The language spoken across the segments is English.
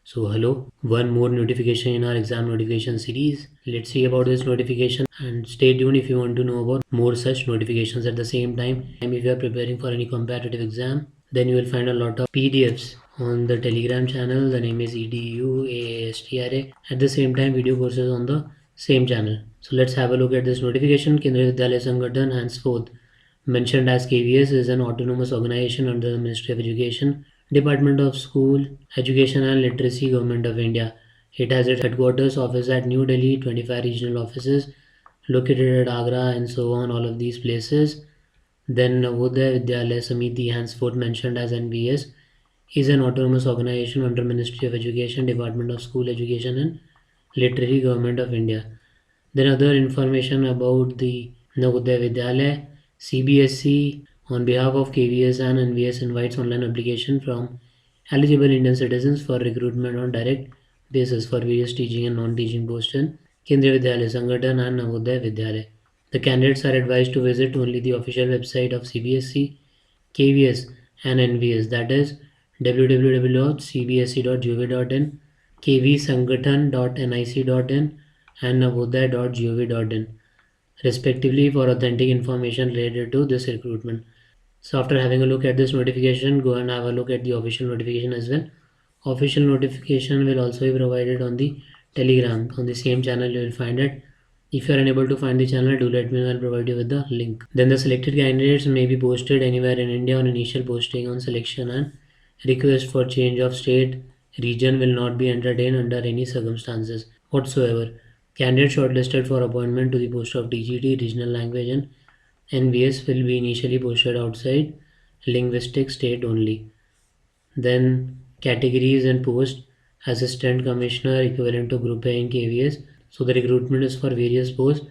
So hello, one more notification in our exam notification series. Let's see about this notification and stay tuned if you want to know about more such notifications at the same time. And if you are preparing for any competitive exam, then you will find a lot of PDFs on the Telegram channel. The name is EDUAASTRA. At the same time, video courses on the same channel. So let's have a look at this notification. Kendriya Vidyalaya Sangathan henceforth mentioned as KVS is an autonomous organization under the Ministry of Education, Department of School, Education and Literacy, Government of India. It has its headquarters office at New Delhi, 25 regional offices located at Agra and so on, all of these places. Then Navodaya Vidyalaya Samiti, henceforth mentioned as NVS, is an autonomous organization under Ministry of Education, Department of School, Education and Literacy, Government of India. Then other information about the Navodaya Vidyalaya, CBSE on behalf of KVS and NVS invites online application from eligible Indian citizens for recruitment on direct basis for various teaching and non-teaching posts in Kendriya Vidyalaya Sangathan and Navodaya Vidyalaya. The candidates are advised to visit only the official website of CBSE, KVS and NVS, that is www.cbse.gov.in, kvsangathan.nic.in and navodaya.gov.in respectively for authentic information related to this recruitment. So after having a look at this notification, go and have a look at the official notification as well. Official notification will also be provided on the Telegram. On the same channel you will find it. If you are unable to find the channel, do let me know. I'll provide you with the link. Then the selected candidates may be posted anywhere in India on initial posting on selection, and request for change of state region will not be entertained under any circumstances whatsoever. Candidates shortlisted for appointment to the post of DGT, Regional Language and NVS will be initially posted outside linguistic state only. Then categories and post: Assistant Commissioner equivalent to Group A in KVS. So the recruitment is for various posts: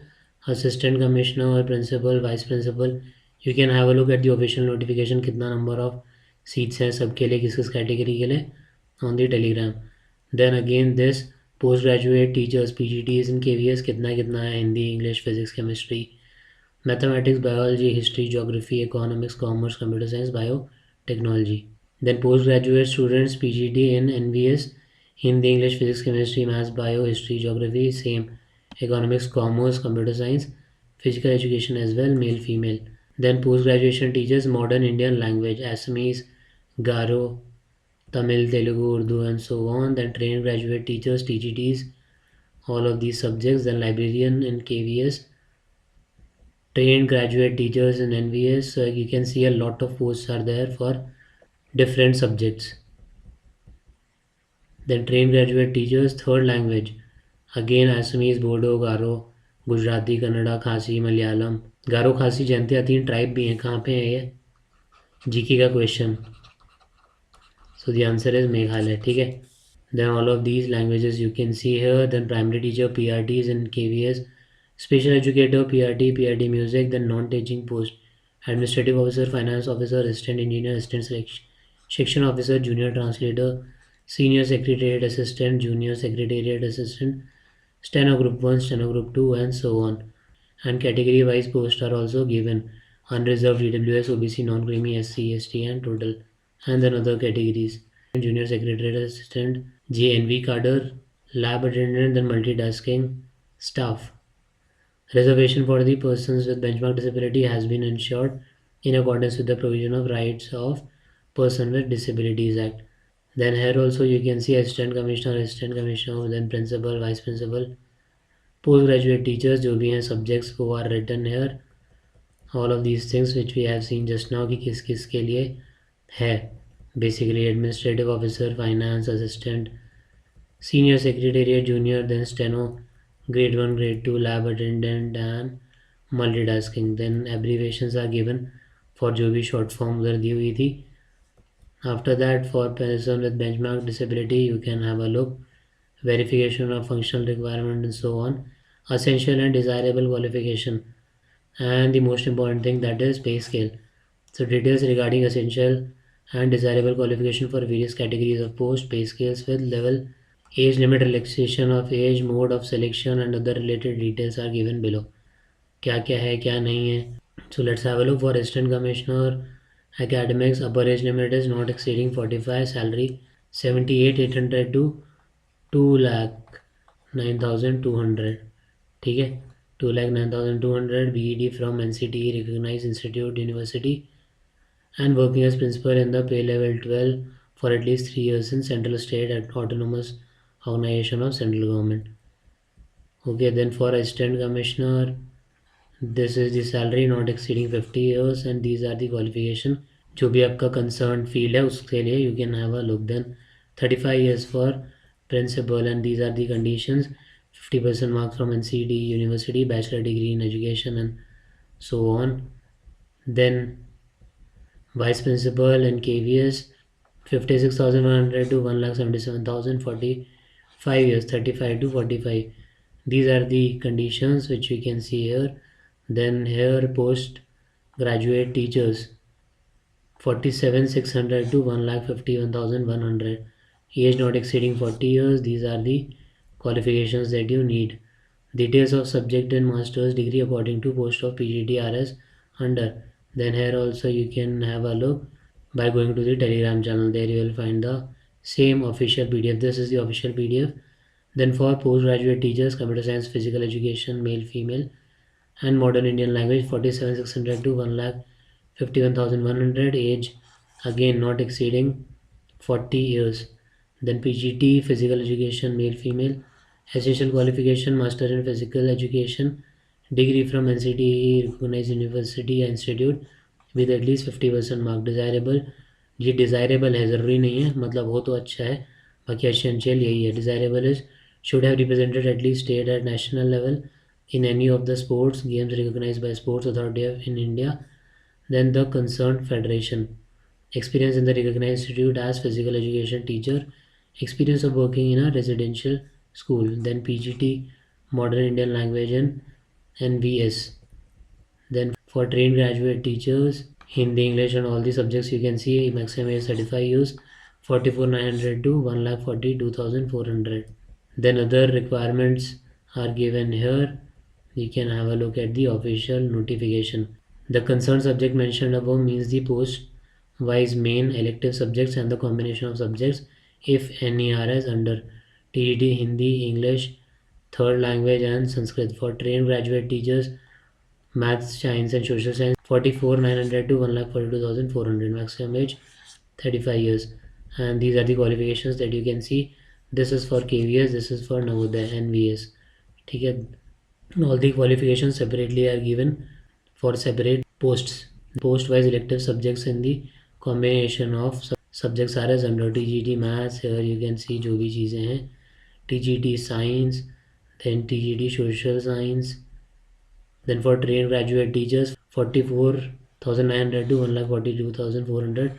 Assistant Commissioner, Principal, Vice Principal. You can have a look at the official notification कितना number of seats हैं सबके लिए, किस किस category के लिए, on the Telegram. Then again this postgraduate teachers PGTs in KVS कितना कितना है, Hindi, English, Physics, Chemistry, Mathematics, Biology, History, Geography, Economics, Commerce, Computer Science, Biotechnology. Then postgraduate students PGT in NVS, Hindi, English, Physics, Chemistry, Maths, Bio, History, Geography, same. Economics, Commerce, Computer Science, Physical Education as well, male, female. Then post-graduation teachers Modern Indian Language, Assamese, Garo, Tamil, Telugu, Urdu and so on. Then trained graduate teachers TGTs, all of these subjects. Then librarian in KVS, trained graduate teachers in NVS. So you can see a lot of posts are there for different subjects. Then trained graduate teachers third language, again Assamese, Bodo, Garo, Gujarati, Kannada, खासी, मलयालम. गारो, खासी, Jaintia 3 tribe भी हैं. कहाँ पे है ये? GK का question. So the answer is Meghalaya. ठीक है. Then all of these languages you can see here. Then primary teacher PRTs in KVS, special educator PRT music. Then non teaching post administrative officer, finance officer, assistant engineer, assistant section officer, junior translator, senior secretariat assistant, junior secretariat assistant, steno group 1, steno group 2 and so on. And category wise posts are also given: unreserved, EWS, OBC, non-creamy, SC, ST and total. And then other categories: junior secretariat assistant, JNV cadre, lab attendant, then multitasking staff. Reservation for the persons with benchmark disability has been ensured in accordance with the provision of Rights of Person with Disabilities Act. Then here also you can see assistant commissioner, then principal, vice principal, postgraduate teachers जो भी हैं subjects who are written here. All of these things which we have seen just now कि किस किस के लिए है. Basically administrative officer, finance assistant, senior secretariat, junior, then steno, grade 1, grade 2, lab attendant and multitasking. Then abbreviations are given for जो भी short form उधर दी हुई थी. After that, for person with benchmark disability, you can have a look: verification of functional requirement and so on, essential and desirable qualification, and the most important thing, that is pay scale. So details regarding essential and desirable qualification for various categories of post, pay scales with level, age limit, relaxation of age, mode of selection and other related details are given below. क्या क्या है क्या नहीं है. So let's have a look for assistant commissioner. Academics, upper age limit is not exceeding 45. Salary 78,800 to 2,09,200, ठीक है। 2,09,200 BEd from NCTE recognized institute university and working as principal in the pay level 12 for at least 3 years in central state at autonomous organization of central government. Okay, then for assistant commissioner, this is the salary not exceeding 50 years and these are the qualification. जो भी आपका concerned field है उसके लिए you can have a look. Then 35 years for principal and these are the conditions. 50% marks from NCD university, bachelor degree in education and so on. Then vice principal and KVS 56,100 to 1,77,000, 45 years, 35 to 45. These are the conditions which we can see here. Then here post graduate teachers 47,600 to 1,51,100. Age not exceeding 40 years. These are the qualifications that you need. Details of subject and master's degree according to post of PGTRS under. Then here also you can have a look by going to the Telegram channel. There you will find the same official PDF. This is the official PDF. Then for postgraduate teachers, computer science, physical education, male, female, and modern Indian language, 47,600 to 1,51,100. Age again not exceeding 40 years. Then PGT, physical education, male, female. Essential qualification, master in physical education, degree from NCTE recognized university या institute with at least 50% mark. Desirable, ये desirable है, ज़रूरी नहीं है, मतलब हो तो अच्छा है, बाकी essential यही है. Desirable is should have represented at least state at national level in any of the sports games recognized by Sports Authority of in India. Then the concerned federation. Experience in the recognized institute as physical education teacher. Experience of working in a residential school. Then PGT, modern Indian language and NVS. Then for trained graduate teachers, Hindi, English and all the subjects you can see maximum age 35 years, 44,900 to 1,42,400. Then other requirements are given here. You can have a look at the official notification. The concerned subject mentioned above means the post-wise main elective subjects and the combination of subjects if any are as under. TET, Hindi, English, third language and Sanskrit. For trained graduate teachers, maths, science and social science, 44,900 to 1,42,400. Maximum age 35 years. And these are the qualifications that you can see. This is for KVS, this is for Navodaya, NVS. ठीक है. All the qualifications separately are given for separate posts. Post-wise elective subjects in the combination of subjects are as under. TGT maths, here you can see जो भी चीज़ें हैं. TGT science, then TGT social science. Then for trained graduate teachers, 44,900 to 1,42,400.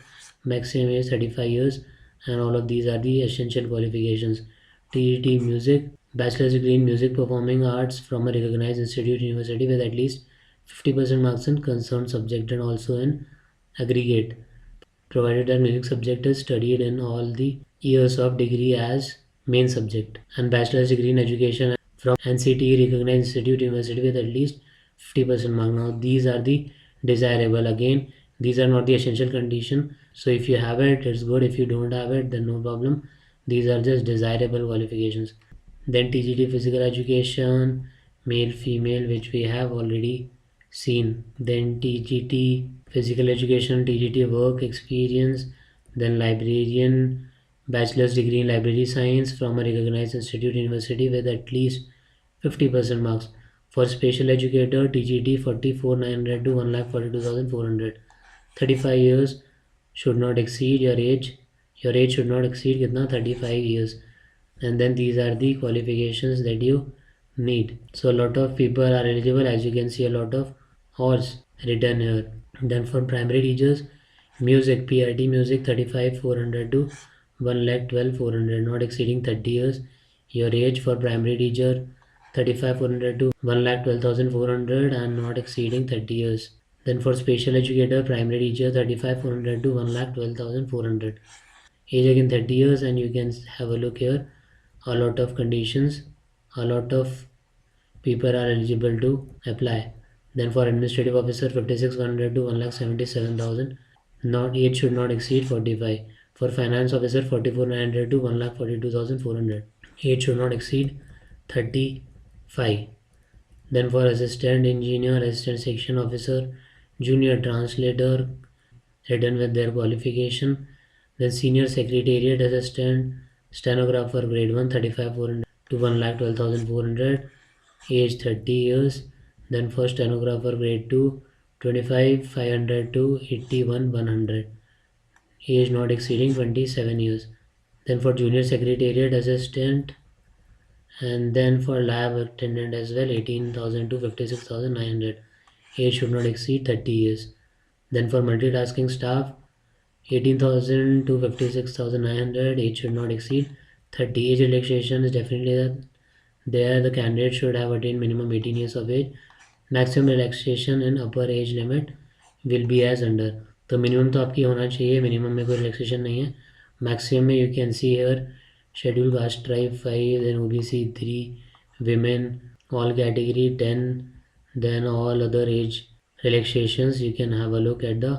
Maximum age 35 years, and all of these are the essential qualifications. TET music, bachelor's degree in music performing arts from a recognized institute university with at least 50% marks in concerned subject and also in aggregate, provided that music subject is studied in all the years of degree as main subject, and bachelor's degree in education from NCTE recognized institute university with at least 50% mark. Now these are the desirable. Again, these are not the essential condition, so if you have it, it's good. If you don't have it, then no problem. These are just desirable qualifications. Then TGT physical education, male, female, which we have already seen. Then TGT physical education, TGT work experience. Then librarian, bachelor's degree in library science from a recognized institute university with at least 50% marks. For special educator, TGT 44,900 to 1,42,400. 35 years should not exceed your age. Your age should not exceed kitna 35 years. And then these are the qualifications that you need. So a lot of people are eligible, as you can see a lot of horse written here. Then for primary teachers, music, PRT music 35,400 to 1,12,400, not exceeding 30 years. Your age for primary teacher 35,400 to 1,12,400 and not exceeding 30 years. Then for special educator, primary teacher 35,400 to 1,12,400. Age again 30 years, and you can have a look here. A lot of conditions, a lot of people are eligible to apply. Then for administrative officer 56,100 to 1,77,000. Not age should not exceed 45. For finance officer 44,900 to 1,42,400. Age should not exceed 35. Then for assistant engineer, assistant section officer, junior translator, written with their qualification. Then senior secretariat assistant, stenographer grade 1, 35,400 to 1,12,400. Age 30 years. Then for stenographer grade 2, 25,500 to 81,100. Age not exceeding 27 years. Then for junior secretariat assistant, and then for lab attendant as well, 18,000 to 56,900. Age should not exceed 30 years. Then for multitasking staff, 18,000 to 56,900. Age should not exceed 30. Age relaxation is definitely there. The candidate should have attained minimum 18 years of age. Maximum relaxation in upper age limit will be as under. तो minimum तो आपकी होना चाहिए, minimum में कोई relaxation नहीं है. Maximum में you can see here schedule caste tribe 5, then OBC 3, women all category 10, then all other age relaxations you can have a look at the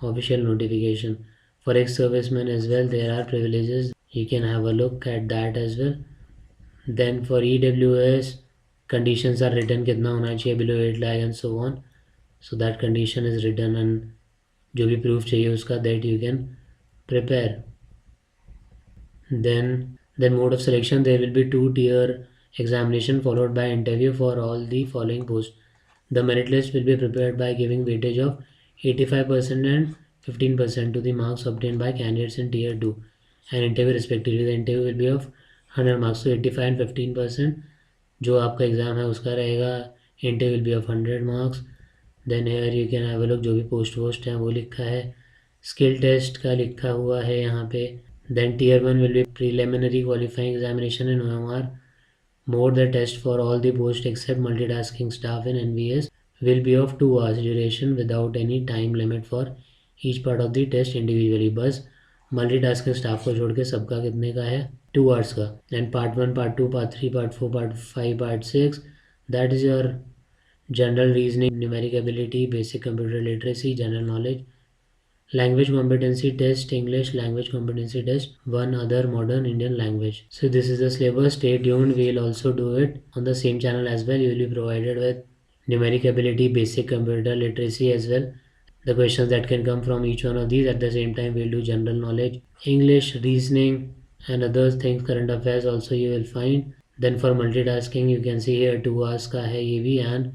official notification. For ex-servicemen as well, there are privileges, you can have a look at that as well. Then for EWS, conditions are written कितना होना चाहिए below 8 lakh and so on. So that condition is written, and जो भी proof चाहिए उसका that you can prepare. Then mode of selection, there will be 2-tier examination followed by interview for all the following posts. The merit list will be prepared by giving weightage of 85% and 15% to the marks obtained by candidates in tier 2 and interview respectively. The interview will be of 100 marks, so 85 and 15% जो आपका exam है उसका रहेगा. Interview will be of 100 marks. Then here you can have a look, जो भी post है वो लिखा है. स्किल टेस्ट का लिखा हुआ है यहाँ पे. Then tier 1 will be preliminary qualifying examination in OMR. Mode, the test for all the posts except multitasking staff in NVS will be of 2 hours duration without any time limit for each part of the test individually. बस multitasking staff को छोड़ के सबका कितने का है 2 hours का. And part 1, part 2, part 3, part 4, part 5, part 6, that is your general reasoning, numeric ability, basic computer literacy, general knowledge, language competency test English, language competency test 1 other modern Indian language. So this is the syllabus. Stay tuned, we'll also do it on the same channel as well. You will be provided with numeric ability, basic computer literacy as well, the questions that can come from each one of these. At the same time we'll do general knowledge, English, reasoning and other things, current affairs also you will find. Then for multitasking you can see here 2 hours का है ये भी, and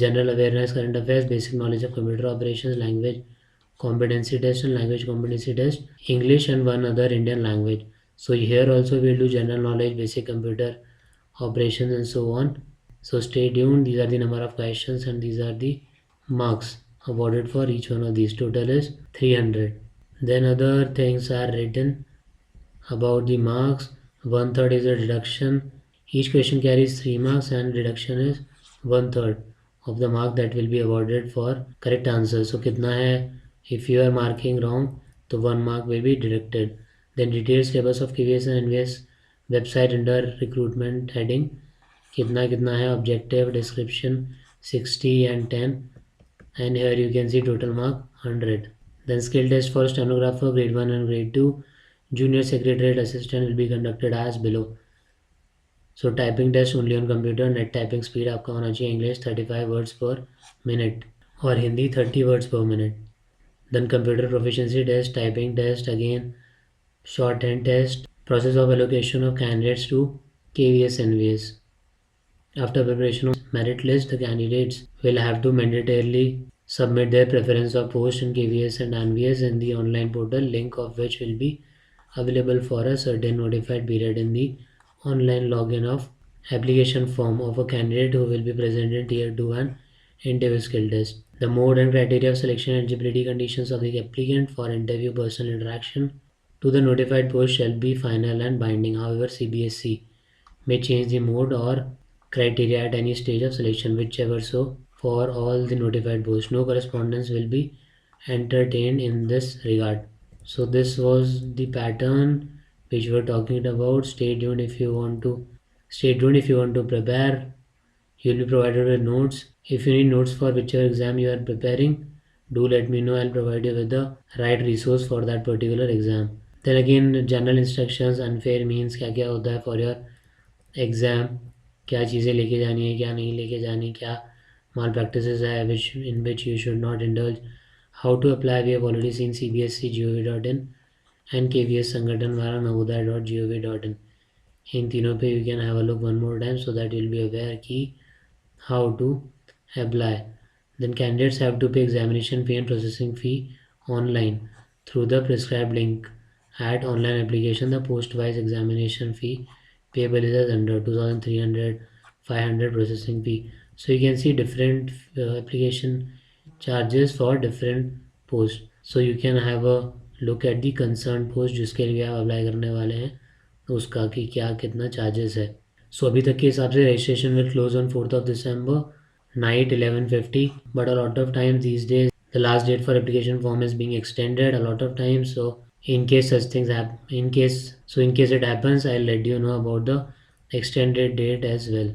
general awareness, current affairs, basic knowledge of computer operations, language competency test and language competency test, English and 1 other Indian language. So here also we'll do general knowledge, basic computer operations and so on. So stay tuned. These are the number of questions and these are the marks awarded for each one of these. Total is 300. Then other things are written about the marks. 1/3 is a deduction. Each question carries 3 marks and deduction is 1/3 of the mark that will be awarded for correct answer. So कितना है, if you are marking wrong तो 1 mark will be deducted. Then detailed syllabus of KVS and NVS website under recruitment heading, कितना कितना है, objective, description 60 and 10, and here you can see total mark 100. Then skill test for stenographer grade 1 and grade 2, junior secretariat assistant will be conducted as below. So typing test only on computer, net typing speed आपका होना चाहिए English 35 words per minute और Hindi 30 words per minute. Then computer proficiency test, typing test, again shorthand test, process of allocation of candidates to KVS NVS. After preparation of merit list, the candidates will have to mandatorily submit their preference of post in KVS and NVS in the online portal, link of which will be available for a certain notified period in the online login of application form of a candidate who will be present in tier 2 and interview skill test. The mode and criteria of selection, eligibility conditions of the applicant for interview, personal interaction to the notified post shall be final and binding. However, CBSE may change the mode or criteria at any stage of selection, whichever so for all the notified posts. No correspondence will be entertained in this regard. So this was the pattern which we are talking about. Stay tuned if you want to prepare. You will be provided with notes. If you need notes for whichever exam you are preparing, do let me know. I'll provide you with the right resource for that particular exam. Then again general instructions unfair means क्या क्या होता है for your exam, क्या चीज़ें लेके जानी है क्या नहीं लेके जानी, क्या माल प्रैक्टिसेस है which in which you should not indulge, how to apply we have already seen cbsc.gov.in and KVS संगठन द्वारा navodaya.gov.in. इन तीनों पे you can have a look one more time so that you'll be aware की how to apply. Then candidates have to pay examination fee and processing fee online through the prescribed link at online application. The post-wise examination fee payable is as under 2,300, 500 processing fee. So you can see different application charges for different posts. So you can have a look at the concerned post जिसके लिए आप apply करने वाले हैं उसका कि क्या कितना चार्जेस है. सो अभी तक के हिसाब से registration will close on 4th of December night 11:50, but a lot of times these days the last date for application form is being extended a lot of times. So in case such things happen, in case it happens, I'll let you know about the extended date as well.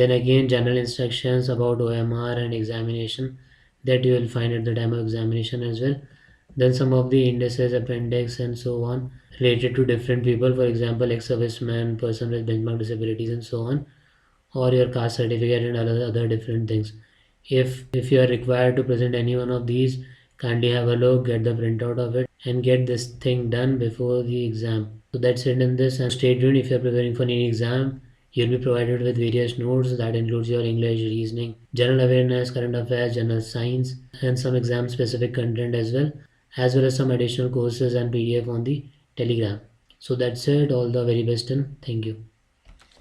Then again general instructions about OMR and examination that you will find at the time of examination as well. Then some of the indices, appendix and so on related to different people, for example ex-serviceman, person with benchmark disabilities and so on, or your caste certificate and other different things. If you are required to present any one of these, kindly have a look, get the printout of it and get this thing done before the exam. So that's it in this, and stay tuned. If you are preparing for any exam, you'll be provided with various notes that includes your English, reasoning, general awareness, current affairs, general science and some exam specific content as well as some additional courses and PDF on the Telegram. So that's it. All the very best and thank you.